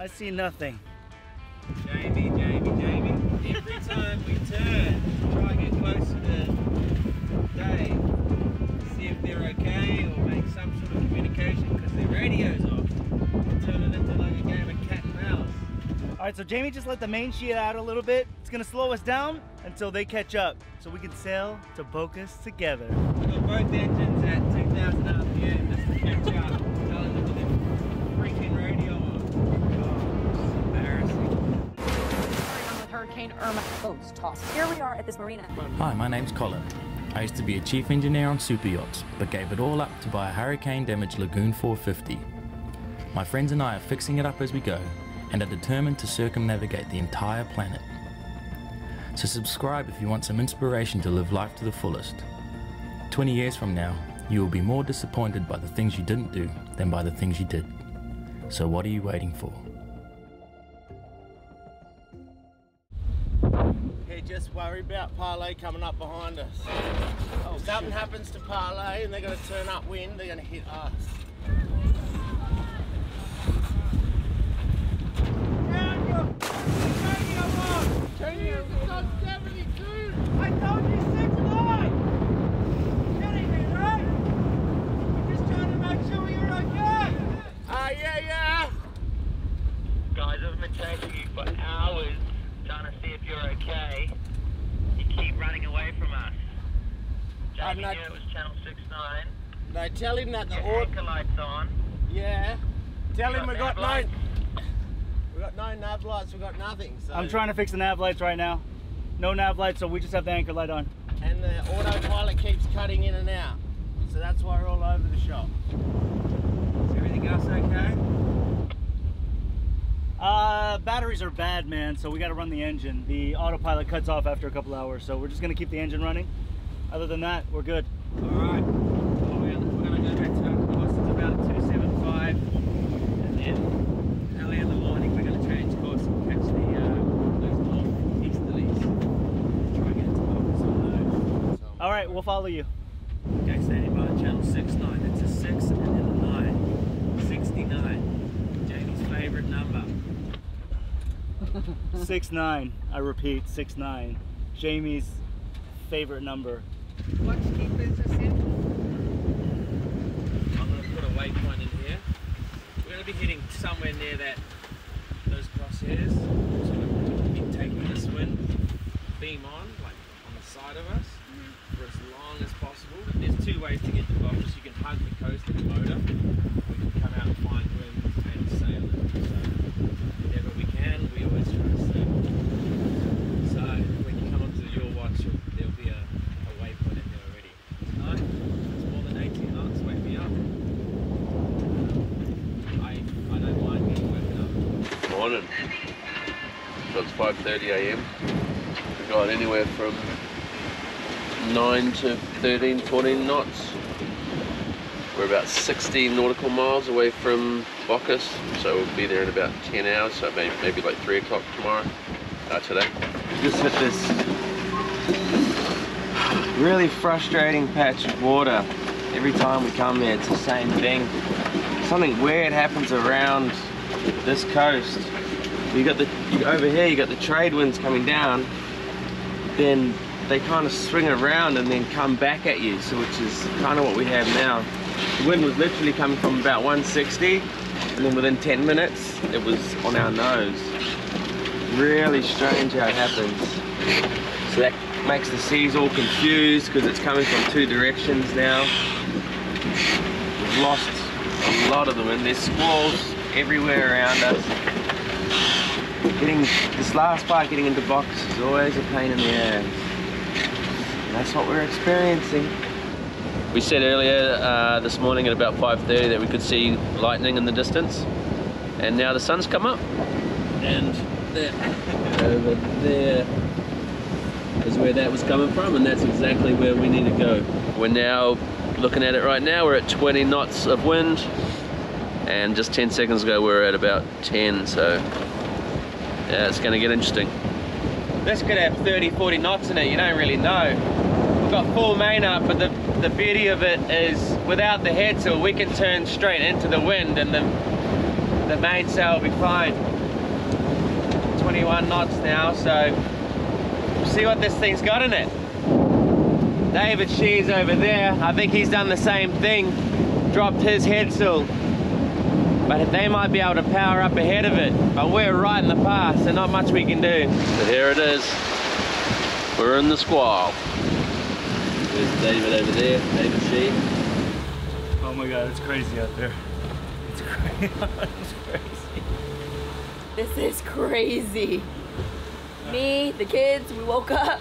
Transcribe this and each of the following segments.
I see nothing. Jamie. Every time we turn, try and get closer to Dave. See if they're okay or make some sort of communication because their radio's off. Turn it into like a game of cat and mouse. Alright, so Jamie just let the main sheet out a little bit. It's gonna slow us down until they catch up so we can sail to Bocas together. We've got both engines at 2,000 RPM just to catch up. Telling them with their freaking radio on. Oh, it's embarrassing. With Hurricane Irma boats tossed. Here we are at this marina. Hi, my name's Colin. I used to be a chief engineer on super yachts, but gave it all up to buy a hurricane-damaged Lagoon 450. My friends and I are fixing it up as we go, and are determined to circumnavigate the entire planet. So subscribe if you want some inspiration to live life to the fullest. 20 years from now, you will be more disappointed by the things you didn't do than by the things you did. So what are you waiting for? Hey, just worry about Parlay coming up behind us. If something happens to Parlay and they're going to turn upwind, they're going to hit us. I told you 6-9! Kidding me, right? I'm just trying to make sure you're okay! Yeah. Guys, I've been chasing you for hours trying to see if you're okay. You keep running away from us. Jamie knew it was channel 69. No, tell him that the Your anchor light's on. Yeah. Tell him we got lights. no nav lights, we got nothing. So. I'm trying to fix the nav lights right now. No nav lights, so we just have the anchor light on. And the autopilot keeps cutting in and out. So that's why we're all over the shop. Is everything else okay? Batteries are bad, man, so we gotta run the engine. The autopilot cuts off after a couple hours, so we're just gonna keep the engine running. Other than that, we're good. Alright. Well, we're gonna go back to our course. It's about 275. And then early in the morning we're gonna change course and catch those northeasterlies. Try and get to focus on those. Alright, we'll follow you. Okay, standing by channel 69. It's a 6 and then a 9. 69. Jamie's favourite number. 6-9. I repeat, 6-9. Jamie's favorite number. What keep is this in? I'm going to put a waypoint in here. We're going to be hitting somewhere near those crosshairs. So we'll be taking this wind beam on, like on the side of us, for as long as possible. There's two ways to get to Bocas. You can hug the coast with the motor, or you can come out and find wind and sail it. So whenever we can, we always try to sail. So when you come onto your watch, there'll be a waypoint in there already. Tonight, it's more than 18 knots. Wake me up. I don't mind getting woken up. Morning. So it's 5:30 AM. We got anywhere from 9 to 13, 14 knots. We're about 60 nautical miles away from Bocas, so we'll be there in about 10 hours, so maybe like 3 o'clock tomorrow, today. Just hit this really frustrating patch of water. Every time we come here, it's the same thing. Something weird happens around this coast. Over here, you got the trade winds coming down, then they kind of swing around and then come back at you, so which is kind of what we have now. The wind was literally coming from about 160, and then within 10 minutes, it was on our nose. Really strange how it happens. So that makes the seas all confused because it's coming from two directions now. We've lost a lot of them, and there's squalls everywhere around us. This last part getting into Bocas is always a pain in the ass. And that's what we're experiencing. We said earlier this morning at about 5:30 that we could see lightning in the distance, and now the sun's come up, and over there is where that was coming from, and that's exactly where we need to go. We're now looking at it right now. We're at 20 knots of wind, and just 10 seconds ago we were at about 10, so yeah, it's going to get interesting. This could have 30, 40 knots in it, you don't really know. We've got full main up, but the beauty of it is without the headsail we can turn straight into the wind and the mainsail will be fine. 21 knots now, so we'll see what this thing's got in it. David Shih's over there. I think he's done the same thing, dropped his headsail. But they might be able to power up ahead of it. But we're right in the path, so not much we can do. But here it is. We're in the squall. There's David over there, David Shih. Oh my God, it's crazy out there. It's crazy. It's crazy. This is crazy. Me, the kids, we woke up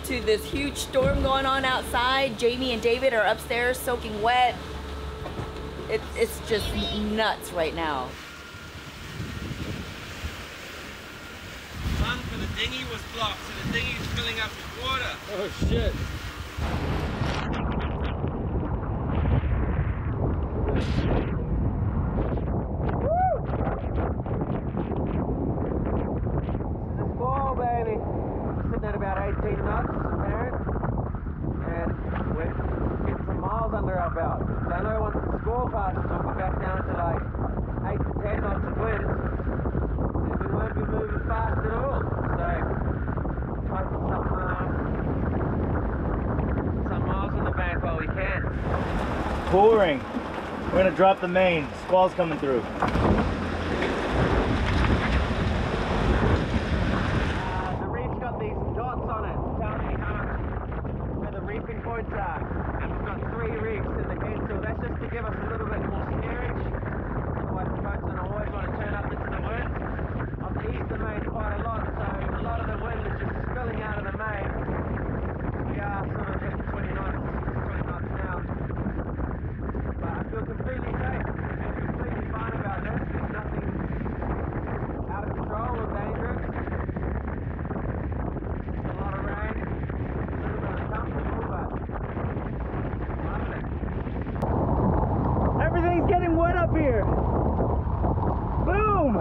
to this huge storm going on outside. Jamie and David are upstairs soaking wet. It's just nuts right now. One for the dinghy was blocked, so the dinghy's filling up with water. Oh shit. The squall, baby. Sitting at about 18 knots, apparent. And we're getting some miles under our belt. So I know once the squall passes, we'll be back down to like 8 to 10 knots of wind. And we won't be moving fast at all. So, try to put some miles on the bank while we can. Pouring. We're gonna drop the main. Squall's coming through. The reef's got these dots on it, telling me where the reefing points are. And we've got 3 reefs in the head, so that's just to give us a little bit more steerage. Otherwise the boat's gonna always want to turn up into the wind. I've eased the main quite a lot, so a lot of the wind is just spilling out of the main. We are sort of at 20 knots now. But I feel completely safe. I'm completely fine about this. There's nothing out of control or dangerous. A lot of rain. A little bit uncomfortable, but loving it. Everything's getting wet up here. Boom!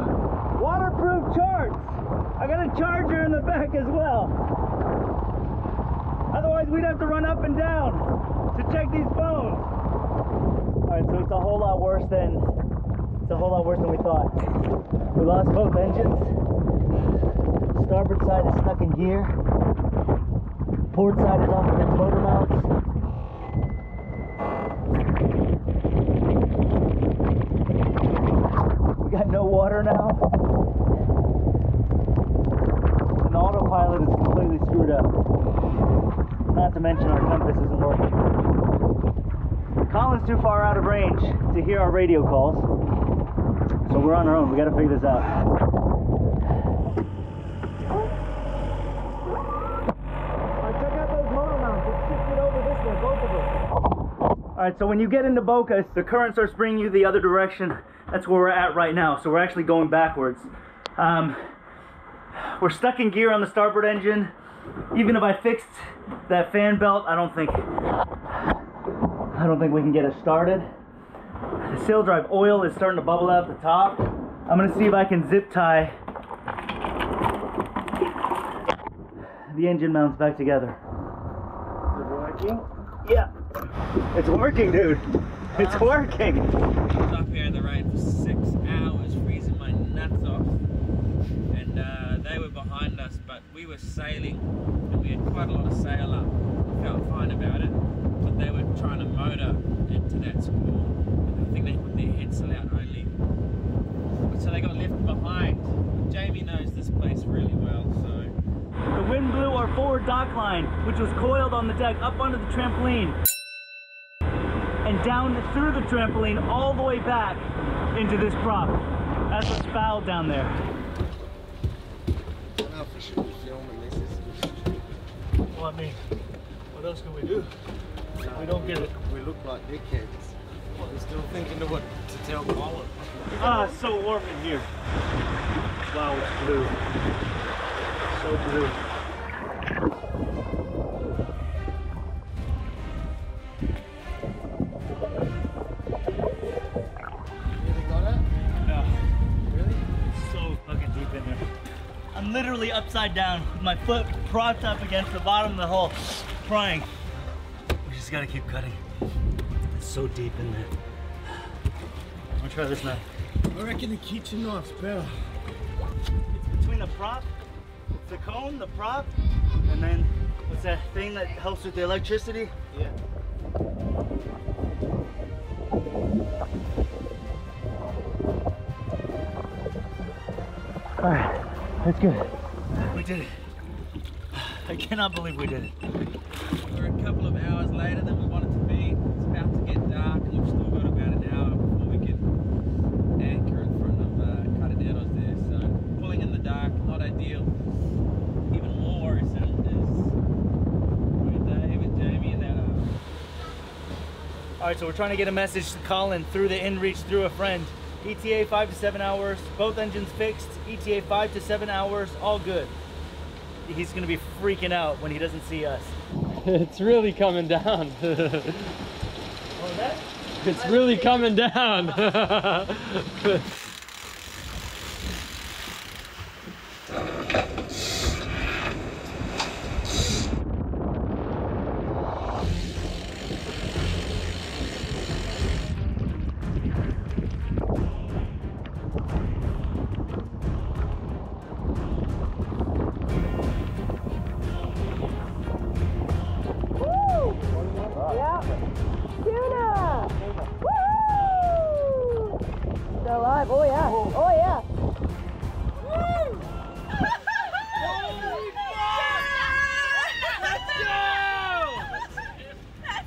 Waterproof charts. I got a charger in the back as well. Otherwise we'd have to run up and down to check these phones. Alright, so it's a whole lot worse than we thought. We lost both engines. Starboard side is stuck in gear. Port side is off against motor mounts. We got no water now. And the autopilot is completely screwed up. Not to mention our compass isn't working. Colin's too far out of range to hear our radio calls. So we're on our own. We gotta figure this out. Check out those motor mounts. It's shifted over this way, both of them. Alright, so when you get into Boca, the current starts bringing you the other direction. That's where we're at right now. So we're actually going backwards. We're stuck in gear on the starboard engine. Even if I fixed that fan belt, I don't think we can get it started. The sail drive oil is starting to bubble out the top. I'm gonna see if I can zip tie the engine mounts back together. Is it working? Yeah, it's working, dude. It's working. I was up here in the rain for 6 hours, freezing my nuts off. And they were behind us, but we were sailing, and we had quite a lot of sail up. I felt fine about it, but they were trying to motor into that squall. I think they put their headsail out only. So they got left behind. Jamie knows this place really well, so. The wind blew our forward dock line, which was coiled on the deck, up onto the trampoline. And down through the trampoline, all the way back into this prop. That's what's fouled down there. I don't know if we should be filming this. Well, I mean, what else can we do? We don't get it. We look like dickheads. We're still thinking of what to tell Colin. Ah, it's so warm in here. Wow, it's blue. So blue. Really got it? No. Really? It's so fucking deep in there. I'm literally upside down with my foot propped up against the bottom of the hull, crying. We just gotta keep cutting. It's so deep in there. I'm gonna try this knife. I reckon the kitchen knife's better. It's between a prop. It's the cone, the prop, and then what's that thing that helps with the electricity? Yeah. All right, that's good. We did it. I cannot believe we did it. We're a couple of hours later than we wanted to be. It's about to get dark and we've still got about an hour before we can anchor in front of Cataderos there. So pulling in the dark, not ideal. Even more worrisome is with Dave and Jamie and that All right, so we're trying to get a message to Colin through the inReach through a friend. ETA 5 to 7 hours, both engines fixed, ETA 5 to 7 hours, all good. He's gonna be freaking out when he doesn't see us. It's really coming down. Oh, that? It's really coming down. Still alive. Oh yeah. Oh yeah.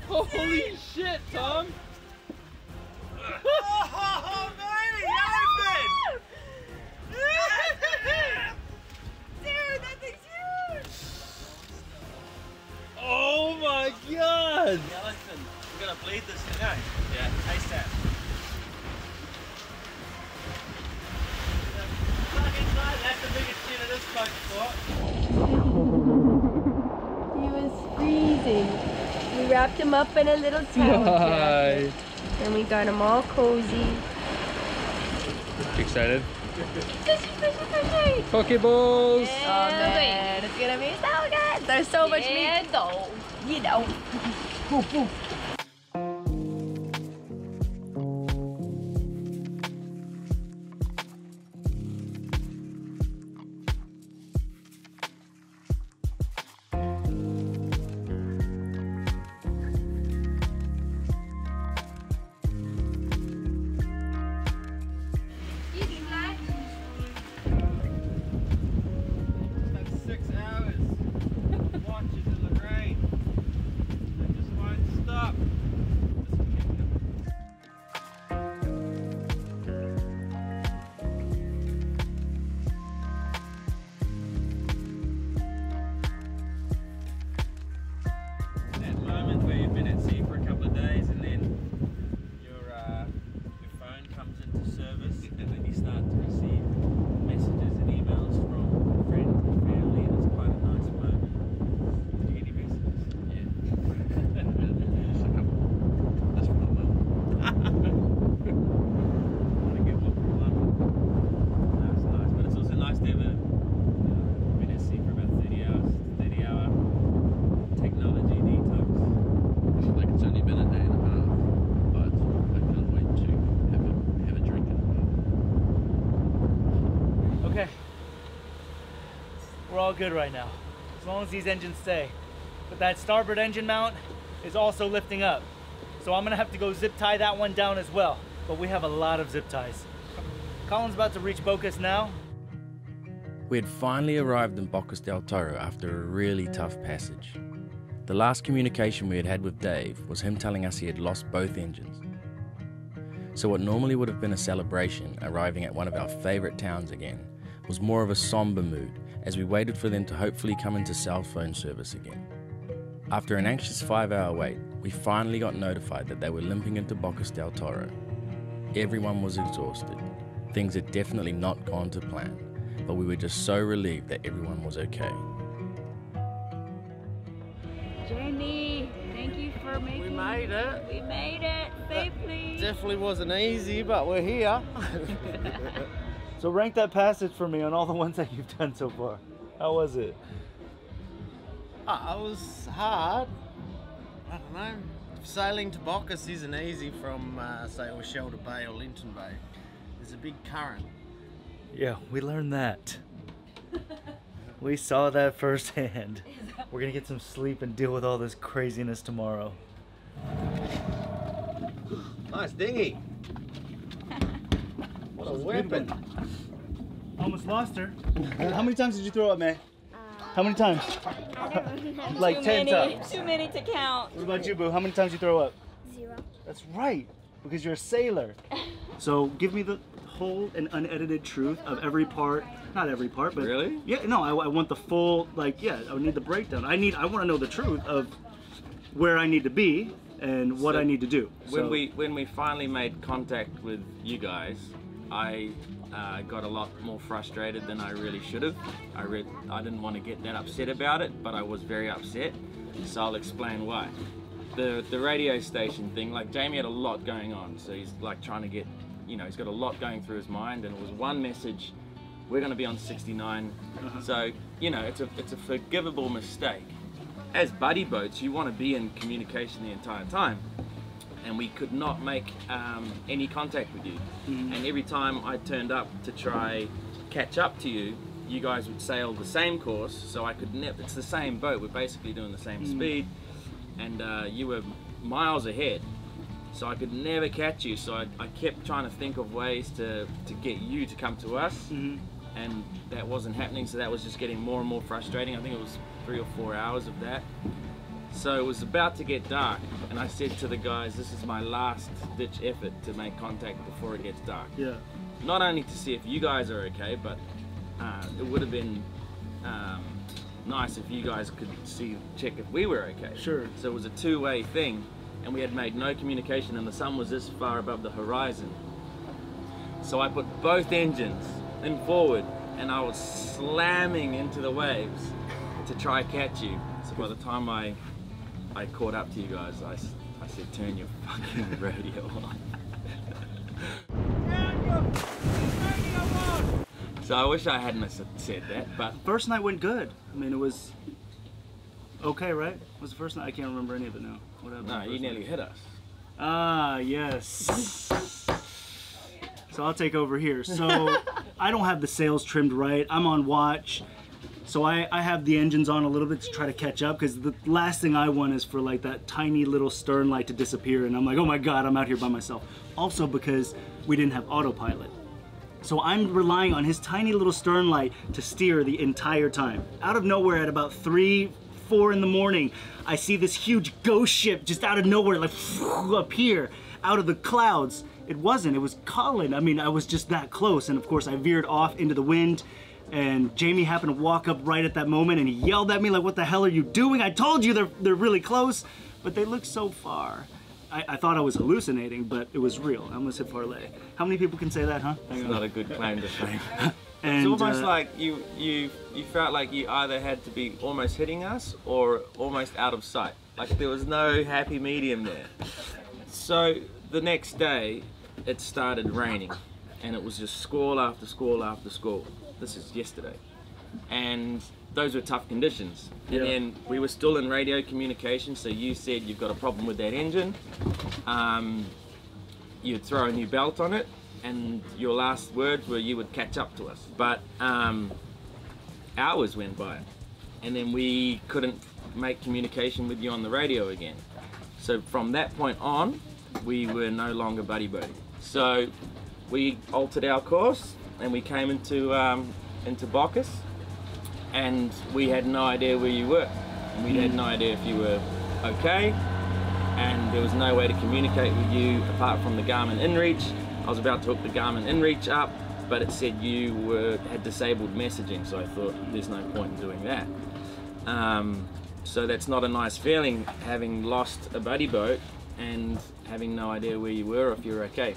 Holy shit, Tom! Oh, baby, elephant! Dude, that thing's huge. Oh my god! Skeleton. We're gonna bleed this thing out. Yeah. Taste that. That's the biggest shit of this boat before. He was freezing. We wrapped him up in a little towel jacket. And we got him all cozy. Excited? Fishy, fishy, fishy! Pokeballs! Oh man, it's gonna be so good! There's so much meat. You know. Like 6 hours. Watches in the rain. They just won't stop. That moment where you've been at sea for a couple of days and then your phone comes into service and then you start to receive messages and emails from friends and family, and it's quite a nice moment. Did you get any messages? Yeah. Just a couple. That's from my mum. Want to get one from London. That's nice, but it's also nice to have been at sea for about 30 hours, 30-hour technology detox. Like it's only been a day and a half, but I can't wait to have a drink in it. Okay. We're all good right now, as long as these engines stay. But that starboard engine mount is also lifting up. So I'm gonna have to go zip tie that one down as well. But we have a lot of zip ties. Colin's about to reach Bocas now. We had finally arrived in Bocas del Toro after a really tough passage. The last communication we had had with Dave was him telling us he had lost both engines. So what normally would have been a celebration, arriving at one of our favourite towns again, was more of a somber mood as we waited for them to hopefully come into cell phone service again. After an anxious 5-hour wait, we finally got notified that they were limping into Bocas del Toro. Everyone was exhausted. Things had definitely not gone to plan, but we were just so relieved that everyone was okay. Jamie, thank you for making We made it. We made it safely. Definitely wasn't easy, but we're here. So rank that passage for me on all the ones that you've done so far. How was it? It was hard. I don't know. Sailing to Bocas isn't easy from, say, or Shelter Bay or Linton Bay. There's a big current. Yeah, we learned that. We saw that firsthand. We're gonna get some sleep and deal with all this craziness tomorrow. Nice dinghy. What a weapon. Almost lost her. How many times did you throw up, May? How many times? Like 10 times. Too many to count. What about you, Boo? How many times did you throw up? 0. That's right, because you're a sailor. So give me the whole and unedited truth of every part. Not every part, but Really? Yeah, no, I want the full, like, yeah, I need the breakdown. I want to know the truth of where I need to be and what So I need to do. When we finally made contact with you guys, I got a lot more frustrated than I really should have. I didn't want to get that upset about it, but I was very upset. So I'll explain why. The radio station thing, like Jamie had a lot going on, so he's like trying to get, you know, he's got a lot going through his mind, and it was one message. We're going to be on 69, so you know it's a forgivable mistake. As buddy boats, you want to be in communication the entire time, and we could not make any contact with you. And every time I turned up to try catch up to you, you guys would sail the same course, so I could never. It's the same boat. We're basically doing the same speed, and you were miles ahead. So I could never catch you, so I kept trying to think of ways to get you to come to us, and that wasn't happening, so that was just getting more and more frustrating. I think it was 3 or 4 hours of that. So it was about to get dark, and I said to the guys, this is my last ditch effort to make contact before it gets dark. Yeah. Not only to see if you guys are okay, but it would have been nice if you guys could check if we were okay. Sure. So it was a two-way thing, and we had made no communication, and the sun was this far above the horizon. So I put both engines in forward, and I was slamming into the waves to try catch you. So by the time I caught up to you guys, I said, turn your fucking radio on. So I wish I hadn't said that, but... First night went good. I mean, it was okay, right? Was the first night? I can't remember any of it now. What happened? No, you nearly hit us. Ah, yes. So I'll take over here. So I don't have the sails trimmed right. I'm on watch. So I have the engines on a little bit to try to catch up, because the last thing I want is for like that tiny little stern light to disappear, and I'm like, oh my God, I'm out here by myself. Also because we didn't have autopilot. So I'm relying on his tiny little stern light to steer the entire time. Out of nowhere at about 3, 4 in the morning, I see this huge ghost ship just out of nowhere, like appear out of the clouds. It wasn't, it was Colin. I mean, I was just that close, and of course I veered off into the wind, and Jamie happened to walk up right at that moment, and he yelled at me like, what the hell are you doing? I told you they're really close, but they look so far. I thought I was hallucinating, but it was real. I almost hit Parlay. How many people can say that, huh? It's not a good claim to fame. And, it's almost like you felt like you either had to be almost hitting us or almost out of sight. Like there was no happy medium there. So the next day, it started raining, and it was just squall after squall after squall. This is yesterday. And those were tough conditions. And then we were still in radio communication, so you said you've got a problem with that engine. You'd throw a new belt on it, and your last words were you would catch up to us. But hours went by, and then we couldn't make communication with you on the radio again. So from that point on, we were no longer buddy boating. So we altered our course, and we came into Bacchus, and we had no idea where you were. We had no idea if you were okay, and there was no way to communicate with you apart from the Garmin InReach. I was about to hook the Garmin InReach up, but it said you had disabled messaging, so I thought there's no point in doing that. So that's not a nice feeling, having lost a buddy boat and having no idea where you were or if you were okay.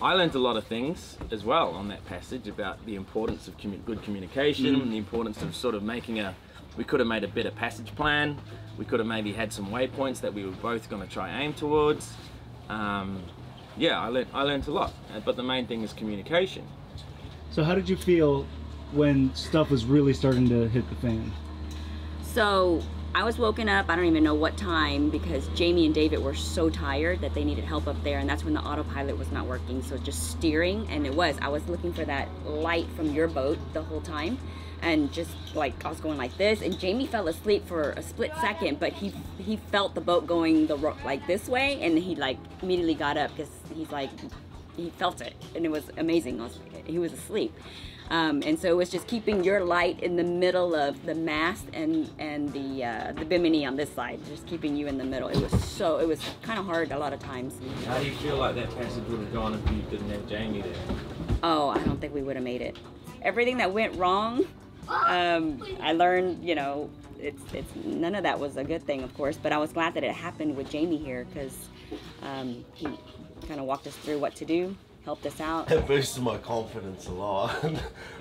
I learned a lot of things as well on that passage about the importance of good communication and the importance of sort of we could have made a better passage plan. We could have maybe had some waypoints that we were both going to try aim towards. Yeah, I learned a lot, but the main thing is communication. So how did you feel when stuff was really starting to hit the fan? So I was woken up, I don't even know what time, because Jamie and David were so tired that they needed help up there, and that's when the autopilot was not working. So just steering, and I was looking for that light from your boat the whole time, and just like I was going like this, and Jamie fell asleep for a split second, but he felt the boat going like this way, and he like immediately got up because he's like, he felt it, and it was amazing. He was asleep. And so it was just keeping your light in the middle of the mast and the bimini on this side, just keeping you in the middle. It was kind of hard a lot of times. How do you feel like that passage would have gone if you didn't have Jamie there? Oh, I don't think we would have made it. Everything that went wrong, I learned, you know, it's none of that was a good thing, of course, but I was glad that it happened with Jamie here, because he kind of walked us through what to do. Helped us out. It boosted my confidence a lot.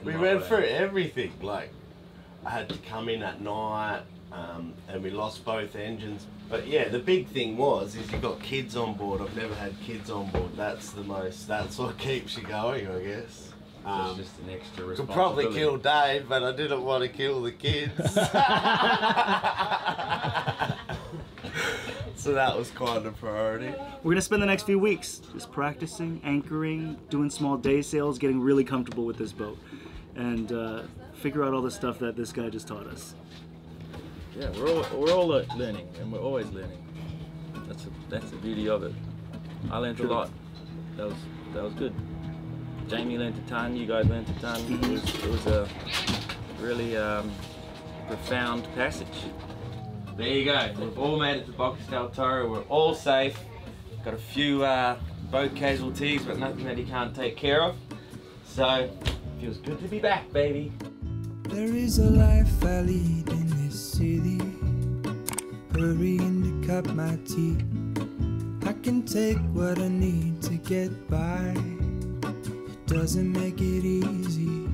We went through everything. Like, I had to come in at night, and we lost both engines. But yeah, the big thing is you've got kids on board. I've never had kids on board. That's what keeps you going, I guess. It's just an extra responsibility. Could probably kill Dave, but I didn't want to kill the kids. So that was kind of priority. We're gonna spend the next few weeks just practicing, anchoring, doing small day sails, getting really comfortable with this boat, and figure out all the stuff that this guy just taught us. Yeah, we're all learning, and we're always learning. That's the beauty of it. I learned a lot. That was good. Jamie learned a ton. You guys learned a ton. It was a really profound passage. There you go. We've all made it to Bocas del Toro. We're all safe. Got a few boat casualties, but nothing that he can't take care of. So, feels good to be back, baby. There is a life I lead in this city, hurrying to cut my teeth. I can take what I need to get by. It doesn't make it easy.